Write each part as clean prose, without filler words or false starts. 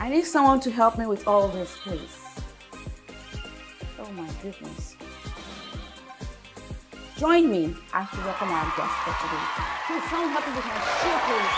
I need someone to help me with all this, please. Oh my goodness. Join me as we welcome our guest for today. Please, someone help me with my shoe, please.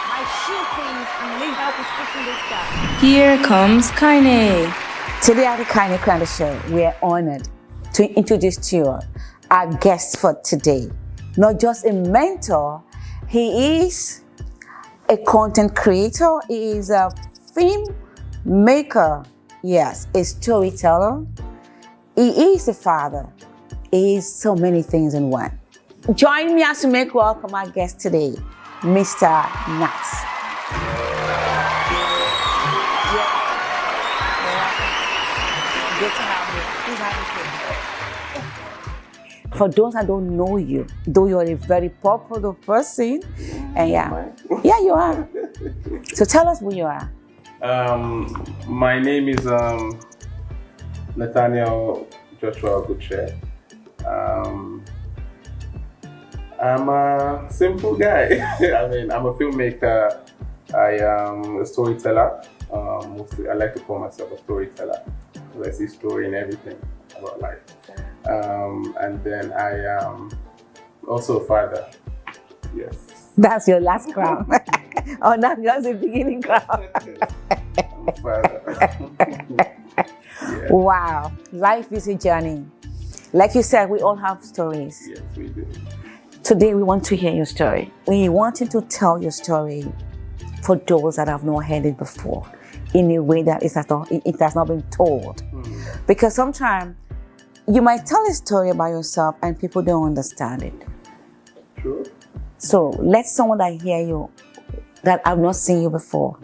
My shoe, please. And leave out is fixing this stuff. Here comes Kaine. Today at the Kaine Kranda show, we are honored to introduce to you our guest for today. Not just a mentor, he is a content creator, he is a film maker, yes, a storyteller, he is a father, he is so many things in one. Join me as we make welcome our guest today, Mr. Nat. Good to have you. Please have a seat. For those that don't know you, though you're a very popular person, and yeah, you are. So tell us who you are. My name is Nat Ogwuche. I'm a simple guy. I mean, I'm a filmmaker. I am a storyteller. Mostly, I like to call myself a storyteller. I see story in everything about life. And then I am also a father. Yes. That's your last crown. Oh, that's the beginning crown. I'm a father. Yeah. Wow. Life is a journey. Like you said, we all have stories. Yes, we do. Today, we want to hear your story. We want you to tell your story for those that have not heard it before in a way that it has not been told. Because sometimes you might tell a story about yourself and people don't understand it. Sure. So let someone that hear you, that I've not seen you before,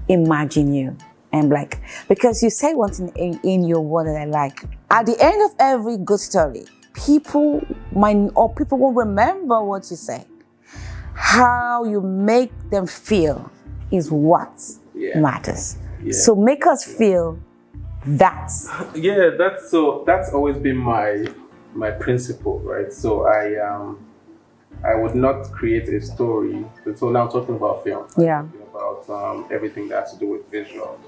imagine you. And like, because you say one thing in your word that I like. At the end of every good story, people won't remember what you say. How you make them feel is what matters. Yeah. So make us feel that. Yeah, that's always been my principle, right? So I would not create a story. So now talking about film, talking about everything that has to do with visual.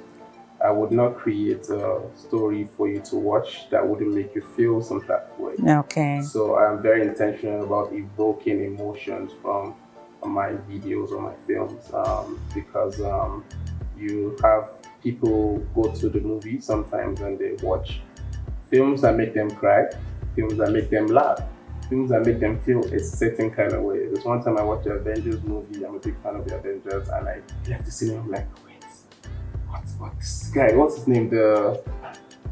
I would not create a story for you to watch that wouldn't make you feel some type of way. Okay. So I'm very intentional about evoking emotions from my videos or my films because you have people go to the movie sometimes and they watch films that make them cry, films that make them laugh, films that make them feel a certain kind of way. There's one time I watched the Avengers movie. I'm a big fan of the Avengers, and I left the cinema. I'm like, wait, what's this guy? What's his name? The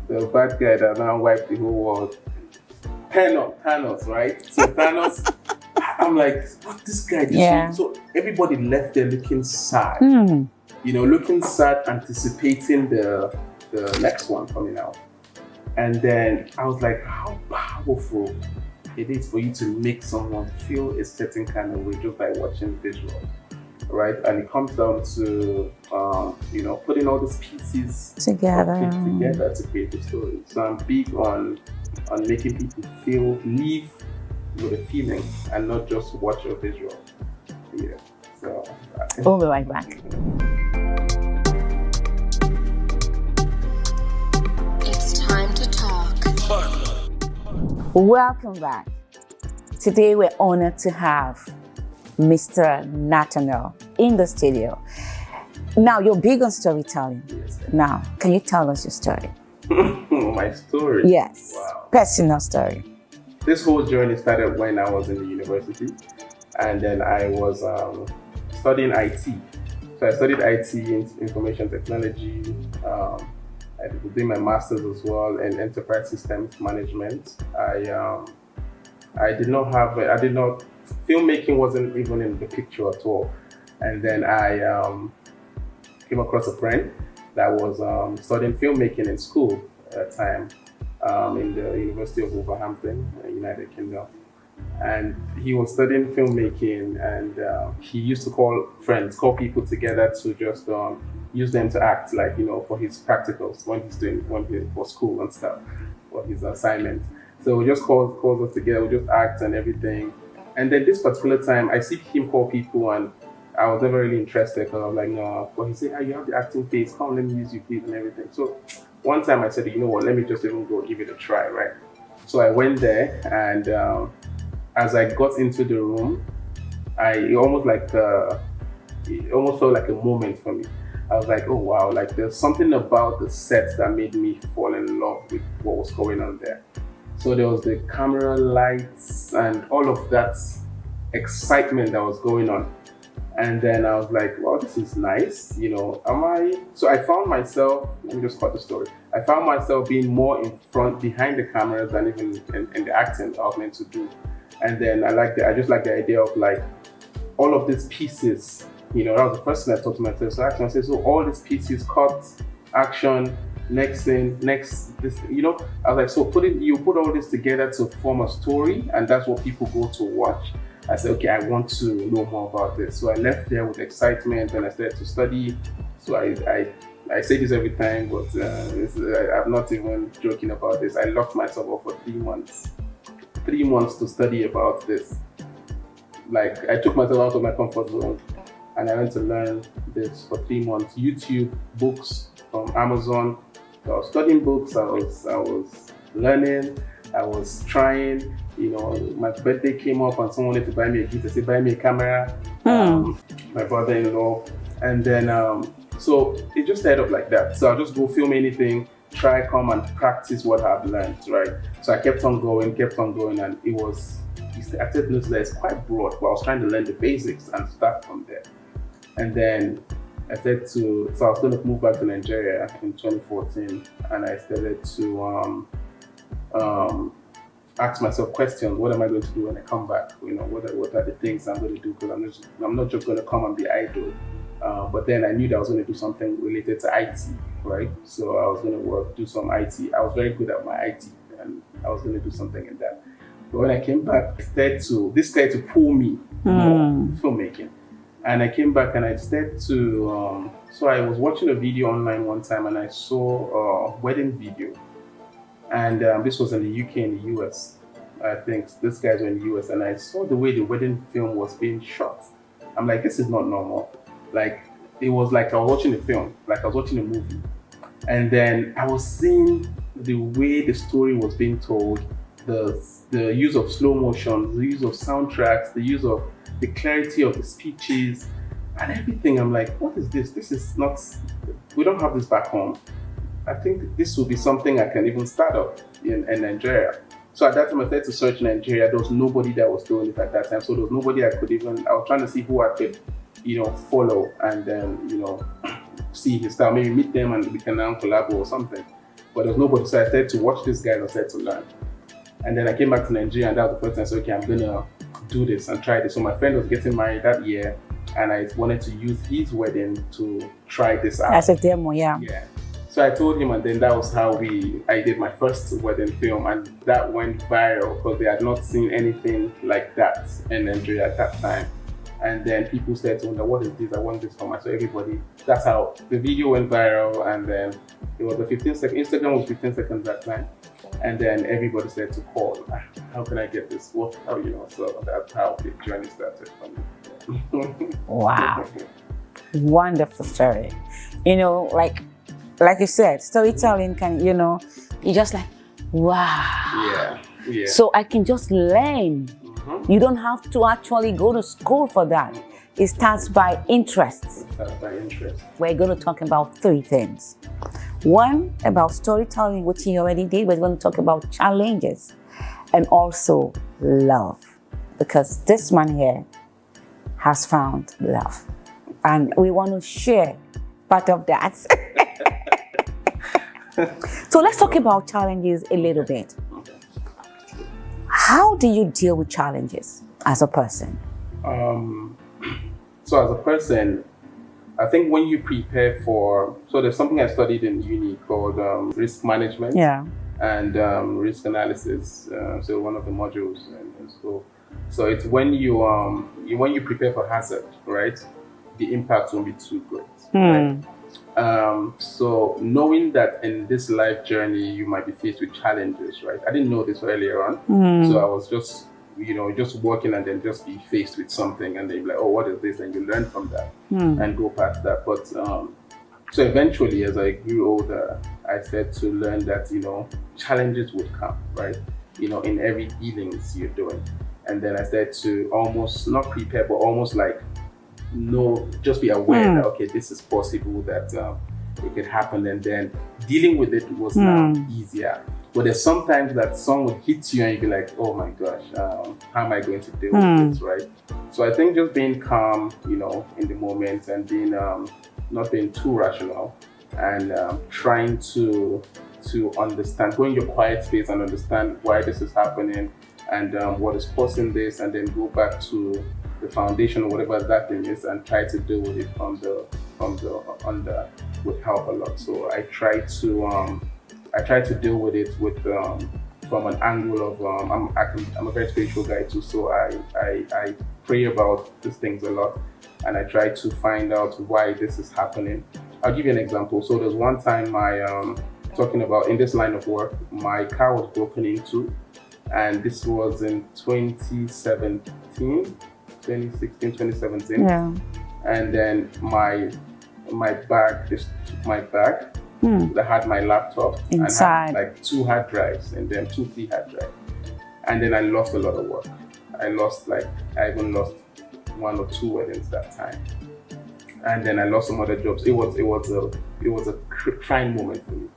bad guy that now wiped the whole world. Thanos, right? So Thanos. I'm like, what this guy did? Yeah. So everybody left there looking sad. Looking sad, anticipating the next one coming out. And then I was like, how powerful it is for you to make someone feel a certain kind of way just by watching visuals, right? And it comes down to putting all these pieces together to create the story. So I'm big on making people live with a feeling and not just watch a visual. Yeah. So we'll be right back. It's time to talk. Welcome back. Today we're honored to have Mr. Nathaniel in the studio. Now you're big on storytelling. Yes. Now, can you tell us your story? My story? Yes. Wow. Personal story. This whole journey started when I was in the university, and then I was studying IT. So I studied IT, information technology. I did my master's as well in enterprise systems management. Filmmaking wasn't even in the picture at all. And then I came across a friend that was studying filmmaking in school at the time. In the University of Wolverhampton, United Kingdom. And he was studying filmmaking, and he used to call people together to just use them to act, like, for his practicals when he's for school and stuff, for his assignment. So we just calls us together, we just act and everything. And then this particular time, I see him call people and I was never really interested because I was like, no. But he said, "Ah, you have the acting face. Come, let me use you, please, and everything." So one time I said, you know what? Let me just even go give it a try, right? So I went there, and as I got into the room, it almost like it almost felt like a moment for me. I was like, oh wow, like there's something about the set that made me fall in love with what was going on there. So there was the camera lights and all of that excitement that was going on. And then I was like, well, this is nice, you know. So I found myself, let me just cut the story. I found myself being more in front, behind the cameras than even in the acting I was meant to do. And then I just like the idea of like all of these pieces, you know, that was the first thing I thought to myself. So I said, so all these pieces, cut, action, next thing, next, this, you know, I was like, so you put all this together to form a story, and that's what people go to watch. I said, okay, I want to know more about this. So I left there with excitement and I started to study. So I say this every time, but I'm not even joking about this. I locked myself up for 3 months. 3 months to study about this. Like, I took myself out of my comfort zone and I went to learn this for 3 months. YouTube, books from Amazon. So I was studying books, I was learning, I was trying. You know, my birthday came up and someone wanted to buy me a gift. I said, buy me a camera. My brother-in-law. And then, so it just started up like that. So I'll just go film anything, come and practice what I've learned, right? So I kept on going, and it was, I started to notice that it's quite broad, but I was trying to learn the basics and start from there. And then I started so I was going to move back to Nigeria in 2014, and I started to ask myself questions. What am I going to do when I come back? You know, what are the things I'm going to do? Because I'm not just going to come and be idle. But then I knew that I was going to do something related to IT, right? So I was going to do some IT. I was very good at my IT, and I was going to do something in that. But when I came back, this started to pull me more filmmaking. And I came back and I started to, so I was watching a video online one time and I saw a wedding video. And this was in the UK and the US. I think these guys were in the US, and I saw the way the wedding film was being shot. I'm like, this is not normal. Like, it was like I was watching a film, like I was watching a movie. And then I was seeing the way the story was being told, the use of slow motion, the use of soundtracks, the use of the clarity of the speeches and everything. I'm like, what is this? This is not, we don't have this back home. I think this will be something I can even start up in Nigeria. So at that time I started to search Nigeria. There was nobody that was doing it at that time. So there was nobody I was trying to see who I could, you know, follow and then, you know, see his style, maybe meet them and we can now collab or something. But there was nobody. So I started to watch this guy and I started to learn. And then I came back to Nigeria and that was the first time I said, okay, I'm gonna do this and try this. So my friend was getting married that year and I wanted to use his wedding to try this out. As a demo, yeah. Yeah. So I told him, and then that was how I did my first wedding film, and that went viral because they had not seen anything like that in Nigeria at that time. And then people started to wonder, what is this? I want this for myself. So everybody, that's how the video went viral, and then it was a 15 second, Instagram was 15 seconds that time. And then everybody started to call, how can I get this? How, you know, so that's how the journey started for me. Wow. Wonderful story. You know, like you said, storytelling can, you know, you just like, wow. Yeah. So I can just learn. You don't have to actually go to school for that. It starts by interest. We're going to talk about 3 things. One, about storytelling, which he already did. We're going to talk about challenges and also love. Because this man here has found love. And we want to share part of that. So let's talk about challenges a little bit. How do you deal with challenges as a person? So as a person, I think when you prepare so there's something I studied in uni called risk management and risk analysis. So one of the modules in school. So it's when you prepare for hazard, right? The impact won't be too great. Right? So knowing that in this life journey you might be faced with challenges, right? I didn't know this earlier on, so I was just just working and then just be faced with something and then you're like, oh, what is this? And you learn from that and go past that. But so eventually, as I grew older, I started to learn that, challenges would come, right? In every dealings you're doing. And then I started to almost not prepare, but almost like just be aware that, okay, this is possible, that it could happen. And then dealing with it was now easier. But there's sometimes that someone would hit you and you'd be like, oh my gosh, how am I going to deal with this, right? So I think just being calm, in the moment and being not being too rational and trying to understand, go in your quiet space and understand why this is happening and what is causing this, and then go back to the foundation or whatever that thing is and try to deal with it from the under would help a lot. So I try to deal with it with from an angle of I'm a very spiritual guy too, so I pray about these things a lot, and I try to find out why this is happening. I'll give you an example. So there's one time talking about in this line of work, my car was broken into, and this was in 2017. Yeah. And then my bag just took my bag. That had my laptop inside, and had like 2 hard drives, and then 3 hard drives. And then I lost a lot of work. I even lost 1 or 2 weddings that time. And then I lost some other jobs. It was a crying moment for me.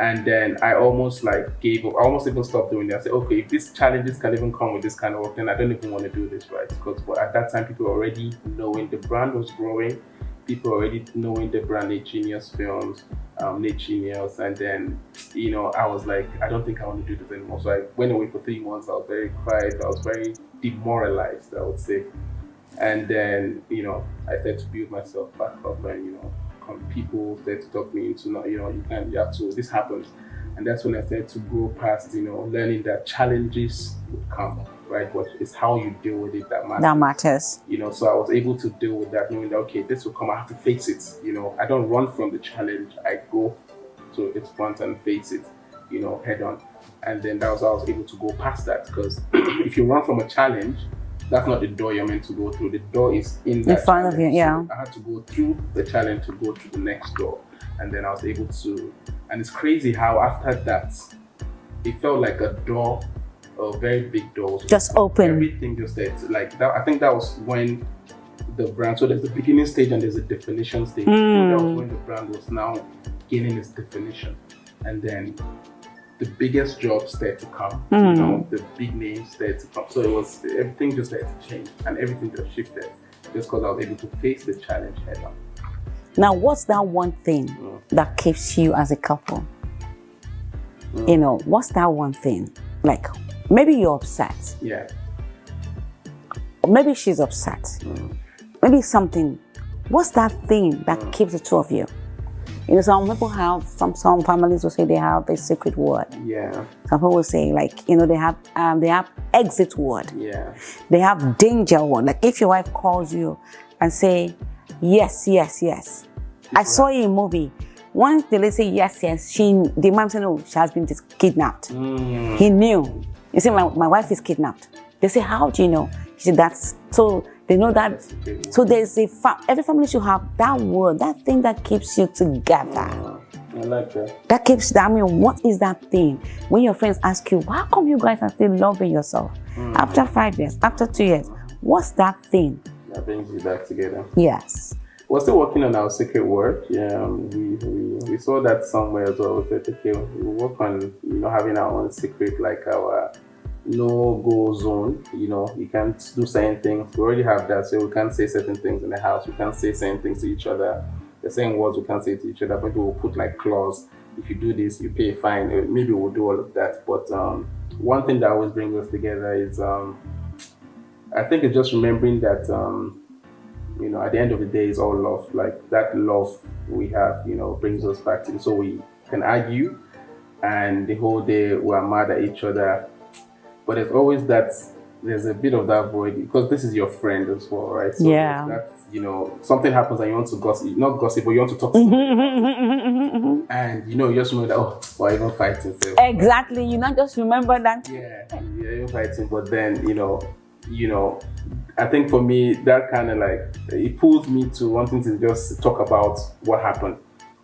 And then I almost gave up. I almost even stopped doing it. I said, okay, if these challenges can even come with this kind of work, then I don't even want to do this, right? Because at that time, people were already knowing the brand was growing. People already knowing the brand Nat Genius Films, Nat Genius. And then, I was like, I don't think I want to do this anymore. So I went away for 3 months. I was very quiet. I was very demoralized, I would say. And then, I started to build myself back up, and, people started to talk me into, this happens. And that's when I started to go past, learning that challenges would come, right? But it's how you deal with it that matters. So I was able to deal with that, knowing that, okay, this will come, I have to face it. I don't run from the challenge, I go to its front and face it, head on. And then that was how I was able to go past that, because if you run from a challenge, that's not the door you're meant to go through. The door is in front of you, yeah. So I had to go through the challenge to go through the next door. And then I was able to, and it's crazy how after that, it felt like a door, a very big door. Just open. Everything just started, like that. I think that was when the brand, so there's the beginning stage and there's a definition stage. So that was when the brand was now gaining its definition. And then the biggest jobs started to come, the big names started to come. So everything just started to change and everything just shifted just because I was able to face the challenge head on. Now, what's that one thing that keeps you as a couple? What's that one thing? Like, maybe you're upset. Yeah. Or maybe she's upset. Maybe something. What's that thing that keeps the 2 of you? Some people have, some families will say they have a secret word. Yeah. Some people will say, they have exit word. Yeah. They have danger word. Like if your wife calls you and say, yes, yes, yes. I saw in a movie. Once the lady say yes, yes, the man said, no, she has been kidnapped. He knew. You see, my wife is kidnapped. They say, how do you know? She said, that's so. They know that. So there's every family should have that word, that thing that keeps you together. I like that. That keeps, what is that thing? When your friends ask you, how come you guys are still loving yourself? After 5 years, after 2 years, what's that thing? That brings you back together. Yes. We're still working on our secret word. Yeah, we saw that somewhere as well. We said, okay, we'll work on, having our own secret, like our no-go zone. You can't do certain things. We already have that, so we can't say certain things in the house. We can't say certain things to each other. The same words we can't say to each other, but we'll put like clause. If you do this, you pay a fine. Maybe we'll do all of that. But one thing that always brings us together is, I think it's just remembering that, at the end of the day, it's all love. Like that love we have, brings us back to. So we can argue, and the whole day we're mad at each other. But there's always that there's a bit of that void because this is your friend as well, right? So Yeah. that's, you know, something happens and you want to gossip, not gossip, but you want to talk to someone. And, you know, you just know that, oh, we're even fighting. So. Exactly. You not just remember that. Yeah, even fighting. But then, you know, I think for me, that kind of like, it pulls me to wanting to just talk about what happened.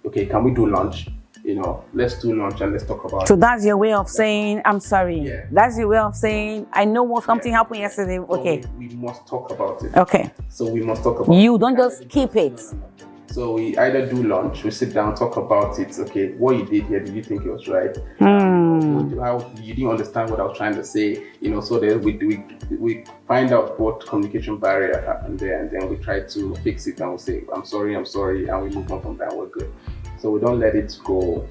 Okay, can we do lunch? You know, let's do lunch and let's talk about So it. that's your way of saying, I'm sorry. Yeah. That's your way of saying, I know what something happened yesterday. So Okay. we must talk about it. Okay. So we must talk about it. You don't just keep it. No. So we either do lunch, we sit down, talk about it. Okay, what you did here, did you think it was right? How you didn't understand what I was trying to say? You know, so then we find out what communication barrier happened there, and then we try to fix it, and we say, I'm sorry, and we move on from that. We're good. So we don't let it go.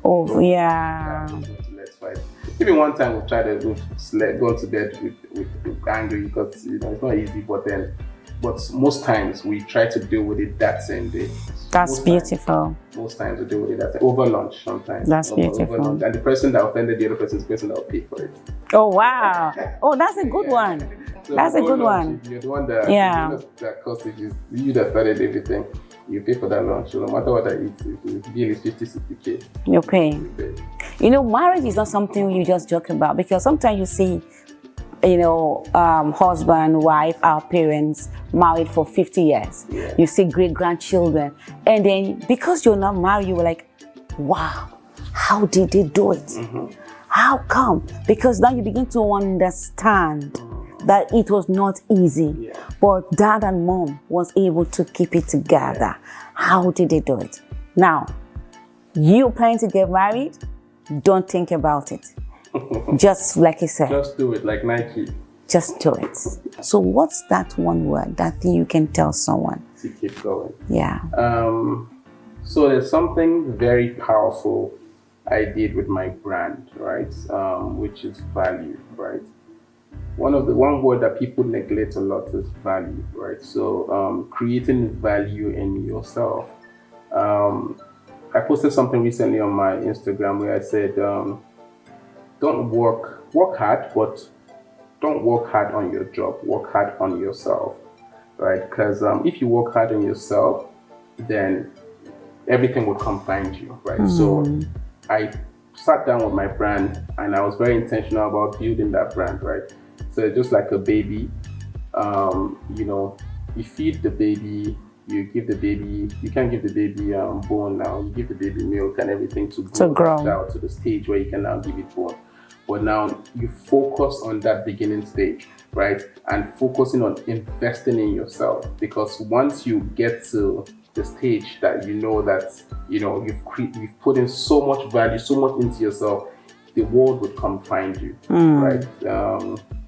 Oh, yeah. Let's fight. Even one time we tried to go to bed with angry because, you know, it's not easy, but most times we try to deal with it that same day. That's beautiful. Most times we deal with it that over lunch sometimes. That's beautiful. Over lunch. And the person that offended the other person is the person that will pay for it. Oh, wow. Oh, that's a good one. So That's a good lunch, one. You're the one that, Yeah. that cost it. Is you that started everything. You pay for that lunch. So no matter what I eat, if the bill is 50, 60K. You're paying. You know, marriage is not something you just joke about, because sometimes you see, you know, husband, wife, our parents married for 50 years. Yeah. You see great grandchildren. And then because you're not married, you were like, wow, how did they do it? How come? Because now you begin to understand that it was not easy. Yeah. But dad and mom was able to keep it together. How did they do it? Now, you planning to get married, don't think about it. Just like I said. Just do it like Nike. Just do it. So what's that one word, that thing you can tell someone? To keep going. Yeah. So there's something very powerful I did with my brand, right? Which is value, right? One word that people neglect a lot is value, right? So creating value in yourself. I posted something recently on my Instagram where I said, don't work hard, but don't work hard on your job. Work hard on yourself, right? Because if you work hard on yourself, then everything will come find you, right? So I sat down with my brand and I was very intentional about building that brand, right? So just like a baby, you know, you feed the baby, you give the baby, you can't give the baby bone now, you give the baby milk and everything to grow out to the stage where you can now give it bone. But now you focus on that beginning stage, right? And focusing on investing in yourself, because once you get to the stage that you know that, you know, you've put in so much value, so much into yourself, the world would come find you, right?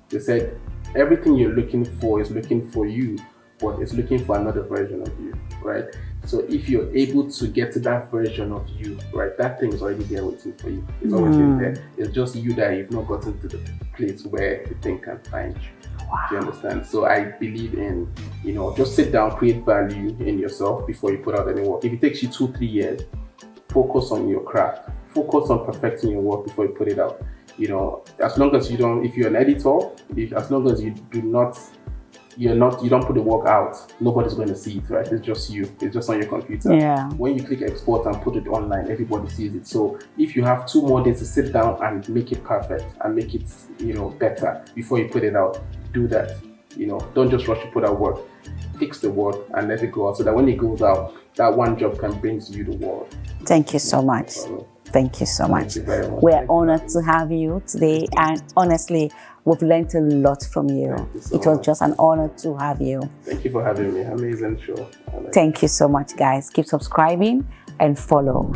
They said everything you're looking for is looking for you, but it's looking for another version of you, right? So if you're able to get to that version of you, right, that thing is already there waiting for you. It's always been there. It's just you that you've not gotten to the place where the thing can find you. Wow. Do you understand? So I believe in, you know, just sit down, create value in yourself before you put out any work. If it takes you 2-3 years, focus on your craft. Focus on perfecting your work before you put it out. You know, as long as you don't, if you're an editor, as long as you don't put the work out, nobody's going to see it, right? It's just you. It's just on your computer. Yeah. When you click export and put it online, everybody sees it. So if you have 2 more days to sit down and make it perfect and make it, you know, better before you put it out, do that. You know, don't just rush to put out work. Fix the work and let it go out so that when it goes out, that one job can bring you the world. Thank you so much. Thank you so much. Thank you very much. We're honored to have you today, and honestly, we've learned a lot from you. It was just an honor to have you. Thank you for having me. Amazing show. Thank you so much, guys. Keep subscribing and follow.